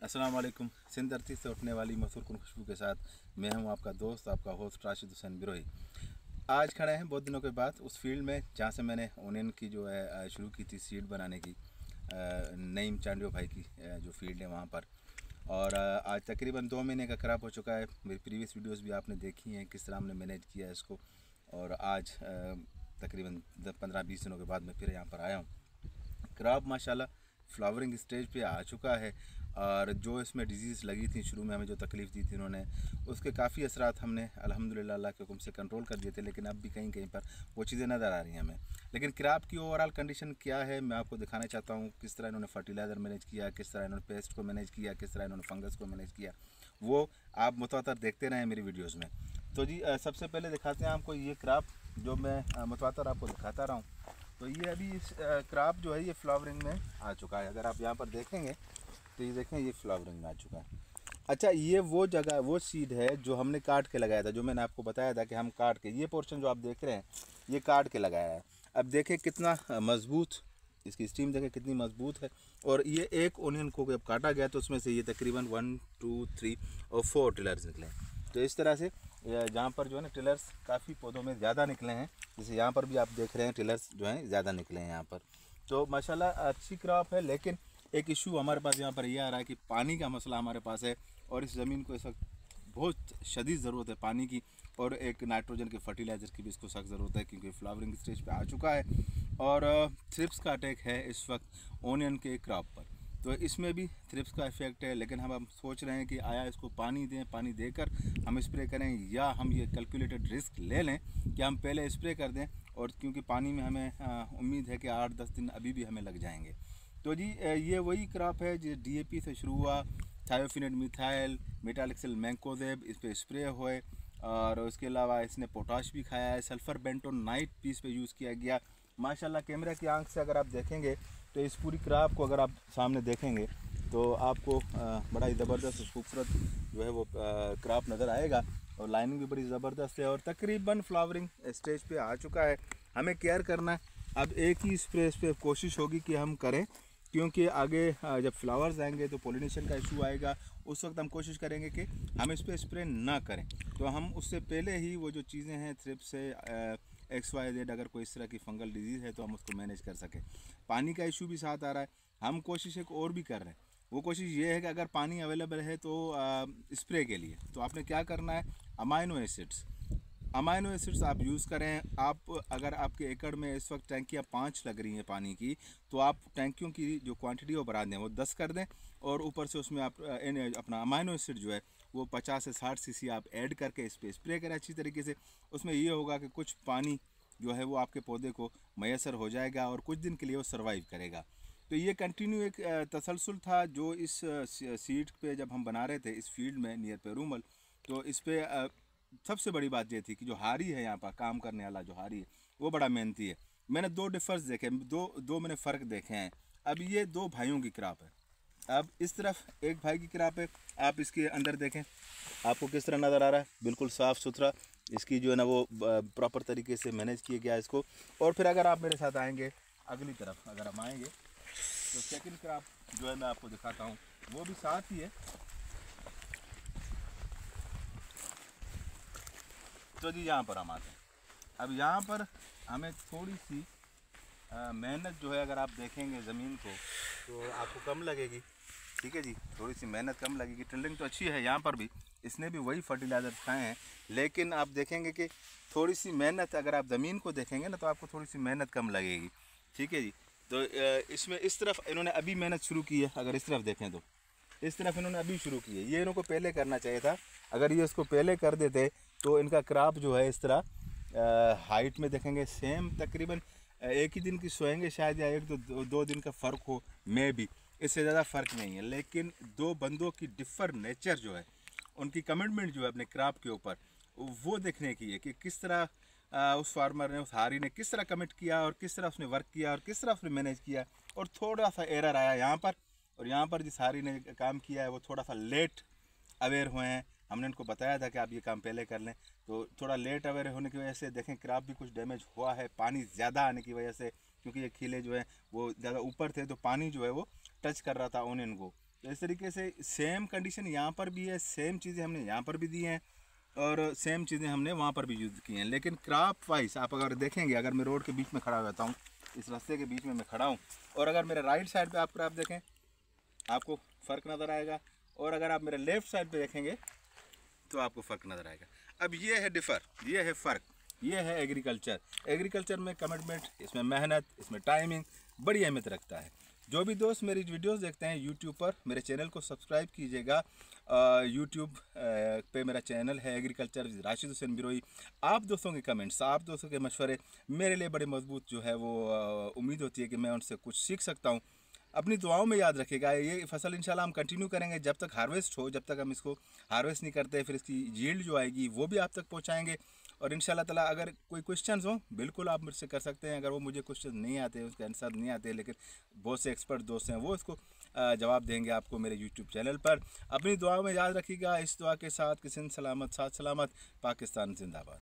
अस्सलाम वालेकुम। सिंध धरती से उठने वाली मसूरकुन खुशबू के साथ मैं हूं आपका दोस्त, आपका होस्ट राशिद हुसैन बिरोही। आज खड़े हैं बहुत दिनों के बाद उस फील्ड में जहां से मैंने ओनियन की जो है शुरू की थी सीड बनाने की, नईम चांडियो भाई की जो फील्ड है वहां पर। और आज तकरीबन 2 महीने का क्रॉप हो चुका है। मेरी प्रीवियस वीडियोस भी आपने देखी हैं किस तरह हमने मैनेज किया है इसको। और आज तकरीबन 15-20 दिनों के बाद मैं फिर यहाँ पर आया हूँ। क्रॉप माशाल्लाह फ्लावरिंग स्टेज पे आ चुका है। और जो इसमें डिजीज़ लगी थी शुरू में, हमें जो तकलीफ़ दी थी इन्होंने, उसके काफ़ी असरात हमने अल्हम्दुलिल्लाह अल्लाह के हुक्म से कंट्रोल कर दिए थे। लेकिन अब भी कहीं कहीं पर वो चीज़ें नज़र आ रही हैं हमें। लेकिन क्रॉप की ओवरऑल कंडीशन क्या है मैं आपको दिखाना चाहता हूँ। किस तरह इन्होंने फर्टिलाइज़र मैनेज किया, किस तरह इन्होंने पेस्ट को मैनेज किया, किस तरह इन्होंने फंगस को मैनेज किया, वो आप मुतवातर देखते रहें मेरी वीडियोज़ में। तो जी सबसे पहले दिखाते हैं आपको ये क्रॉप जो मैं मुतवातर आपको दिखाता रहा हूँ। तो ये अभी इस क्रॉप जो है ये फ्लावरिंग में आ चुका है। अगर आप यहाँ पर देखेंगे तो ये देखें ये फ्लावरिंग में आ चुका है। अच्छा, ये वो जगह वो सीड है जो हमने काट के लगाया था, जो मैंने आपको बताया था कि हम काट के, ये पोर्शन जो आप देख रहे हैं ये काट के लगाया है। अब देखें कितना मजबूत इसकी स्टीम, देखें कितनी मजबूत है। और ये एक ओनियन को जब काटा गया तो उसमें से ये तकरीबन 1 2 3 और 4 टिलर्स निकले। तो इस तरह से जहाँ पर जो है ना टिलर्स काफ़ी पौधों में ज़्यादा निकले हैं, जैसे यहाँ पर भी आप देख रहे हैं टिलर्स जो हैं ज़्यादा निकले हैं यहाँ पर। तो माशाल्लाह अच्छी क्रॉप है। लेकिन एक इशू हमारे पास यहाँ पर यह आ रहा है कि पानी का मसला हमारे पास है। और इस ज़मीन को इस वक्त बहुत शदीद ज़रूरत है पानी की, और एक नाइट्रोजन के फर्टिलाइज़र की भी इसको सख्त ज़रूरत है, क्योंकि फ्लावरिंग स्टेज पे आ चुका है। और थ्रिप्स का अटैक है इस वक्त ओनियन के क्रॉप पर। तो इसमें भी थ्रिप्स का इफेक्ट है। लेकिन हम सोच रहे हैं कि आया इसको पानी दें, पानी देकर हम स्प्रे करें, या हम ये कैलकुलेटेड रिस्क ले लें कि हम पहले स्प्रे कर दें। और क्योंकि पानी में हमें उम्मीद है कि 8-10 दिन अभी भी हमें लग जाएंगे। तो जी ये वही क्रॉप है जो DAP से शुरू हुआ, थायोफिनेट मिथाइल मेटालिक्सिल मैंकोजेब इस पर स्प्रे हुए। और उसके अलावा इसने पोटाश भी खाया है, सल्फ़र बेंटोनाइट भी इस पर यूज़ किया गया। माशाल्लाह कैमरा की आंख से अगर आप देखेंगे तो इस पूरी क्रॉप को अगर आप सामने देखेंगे तो आपको बड़ा ही ज़बरदस्त खूबसूरत जो है वो क्रॉप नज़र आएगा। और लाइनिंग भी बड़ी ज़बरदस्त है और तकरीबन फ्लावरिंग स्टेज पे आ चुका है। हमें केयर करना है। अब एक ही स्प्रे इस पर कोशिश होगी कि हम करें, क्योंकि आगे जब फ्लावर्स आएंगे तो पोलिनेशन का इशू आएगा। उस वक्त हम कोशिश करेंगे कि हम इस पर स्प्रे ना करें। तो हम उससे पहले ही वो जो चीज़ें हैं थ्रिप्स से XYZ, अगर कोई इस तरह की फंगल डिजीज़ है तो हम उसको मैनेज कर सकें। पानी का इशू भी साथ आ रहा है। हम कोशिश एक और भी कर रहे हैं। वो कोशिश ये है कि अगर पानी अवेलेबल है तो स्प्रे के लिए तो आपने क्या करना है, अमाइनो एसिड्स आप यूज़ करें। आप अगर आपके एकड़ में इस वक्त टैंकियाँ 5 लग रही हैं पानी की, तो आप टैंकियों की जो क्वांटिटी वो बढ़ा दें, वो 10 कर दें। और ऊपर से उसमें आप अपना अमाइनो एसिड जो है वो 50 से 60 cc आप ऐड करके इस पर स्प्रे करें अच्छी तरीके से। उसमें ये होगा कि कुछ पानी जो है वो आपके पौधे को मैसर हो जाएगा और कुछ दिन के लिए वो सर्वाइव करेगा। तो ये कंटिन्यू एक तसलसल था जो इस सीड पे जब हम बना रहे थे इस फील्ड में नियर पेरूमल। तो इस पर सबसे बड़ी बात ये थी कि जो हारी है यहाँ पर काम करने वाला जो हारी है वो बड़ा मेहनती है। मैंने 2 डिफरेंस देखे, दो मैंने फ़र्क देखे हैं। अब ये 2 भाइयों की क्रॉप है। अब इस तरफ एक भाई की क्रॉप है। आप इसके अंदर देखें, आपको किस तरह नज़र आ रहा है, बिल्कुल साफ़ सुथरा। इसकी जो है ना वो प्रॉपर तरीके से मैनेज किया गया इसको। और फिर अगर आप मेरे साथ आएंगे अगली तरफ, अगर हम आएंगे तो सेकंड क्रॉप जो है मैं आपको दिखाता हूँ, वो भी साथ ही है। तो जी यहाँ पर हम आते हैं। अब यहाँ पर हमें थोड़ी सी मेहनत जो है, अगर आप देखेंगे ज़मीन को तो आपको कम लगेगी। ठीक है जी, थोड़ी सी मेहनत कम लगेगी। टिल्डिंग तो अच्छी है यहाँ पर भी, इसने भी वही फर्टिलाइज़र खाए हैं। लेकिन आप देखेंगे कि थोड़ी सी मेहनत, अगर आप ज़मीन को देखेंगे ना तो आपको थोड़ी सी मेहनत कम लगेगी। ठीक है जी। तो इसमें इस तरफ इन्होंने अभी मेहनत शुरू की है। अगर इस तरफ देखें तो इस तरफ इन्होंने अभी शुरू की है। ये इनको पहले करना चाहिए था। अगर ये इसको पहले कर देते तो इनका क्रॉप जो है इस तरह हाइट में देखेंगे सेम तकरीबन एक ही दिन की सोएंगे शायद, या 1-2 दिन का फ़र्क हो, मे भी इससे ज़्यादा फ़र्क नहीं है। लेकिन 2 बंदों की डिफर नेचर जो है, उनकी कमिटमेंट जो है अपने क्रॉप के ऊपर, वो देखने की है कि किस तरह उस फार्मर ने, उस हारी ने किस तरह कमिट किया और किस तरह उसने वर्क किया और किस तरह उसने मैनेज किया। और थोड़ा सा एरर आया यहाँ पर, और यहाँ पर जिस हारी ने काम किया है वो थोड़ा सा लेट अवेयर हुए हैं। हमने उनको बताया था कि आप ये काम पहले कर लें, तो थोड़ा लेट अवेयर होने की वजह से देखें क्रॉप भी कुछ डैमेज हुआ है पानी ज़्यादा आने की वजह से, क्योंकि ये खीले जो है वो ज़्यादा ऊपर थे तो पानी जो है वो टच कर रहा था ओनियन को। तो इस तरीके से सेम कंडीशन यहाँ पर भी है, सेम चीज़ें हमने यहाँ पर भी दी हैं और सेम चीज़ें हमने वहाँ पर भी यूज़ की हैं। लेकिन क्रॉप वाइज आप अगर देखेंगे, अगर मैं रोड के बीच में खड़ा रहता हूँ, इस रास्ते के बीच में मैं खड़ा हूँ, और अगर मेरे राइट साइड पे आप क्रॉप देखें आपको फ़र्क नज़र आएगा, और अगर आप मेरे लेफ़्ट साइड पे देखेंगे तो आपको फ़र्क नज़र आएगा। अब ये है डिफ़र, ये है फ़र्क, ये है एग्रीकल्चर। एग्रीकल्चर में कमिटमेंट, इसमें मेहनत, इसमें टाइमिंग बड़ी अहमियत रखता है। जो भी दोस्त मेरी वीडियोस देखते हैं यूट्यूब पर, मेरे चैनल को सब्सक्राइब कीजिएगा। यूट्यूब पे मेरा चैनल है एग्रीकल्चर राशिद हुसैन बिरोई। आप दोस्तों के कमेंट्स, आप दोस्तों के मशवरे मेरे लिए बड़े मजबूत जो है वो उम्मीद होती है कि मैं उनसे कुछ सीख सकता हूँ। अपनी दुआओं में याद रखिएगा। ये फसल इंशाल्लाह हम कंटिन्यू करेंगे जब तक हार्वेस्ट हो, जब तक हम इसको हार्वेस्ट नहीं करते, फिर इसकी यील्ड जो आएगी वो भी आप तक पहुंचाएंगे। और इंशाल्लाह ताला अगर कोई क्वेश्चंस हो बिल्कुल आप मुझसे कर सकते हैं। अगर वो मुझे क्वेश्चन नहीं आते, उसके आंसर नहीं आते, लेकिन बहुत से एक्सपर्ट दोस्त हैं वो इसको जवाब देंगे आपको मेरे यूट्यूब चैनल पर। अपनी दुआओं में याद रखिएगा। इस दुआ के साथ किसी सलामत साथ सलामत, पाकिस्तान जिंदाबाद।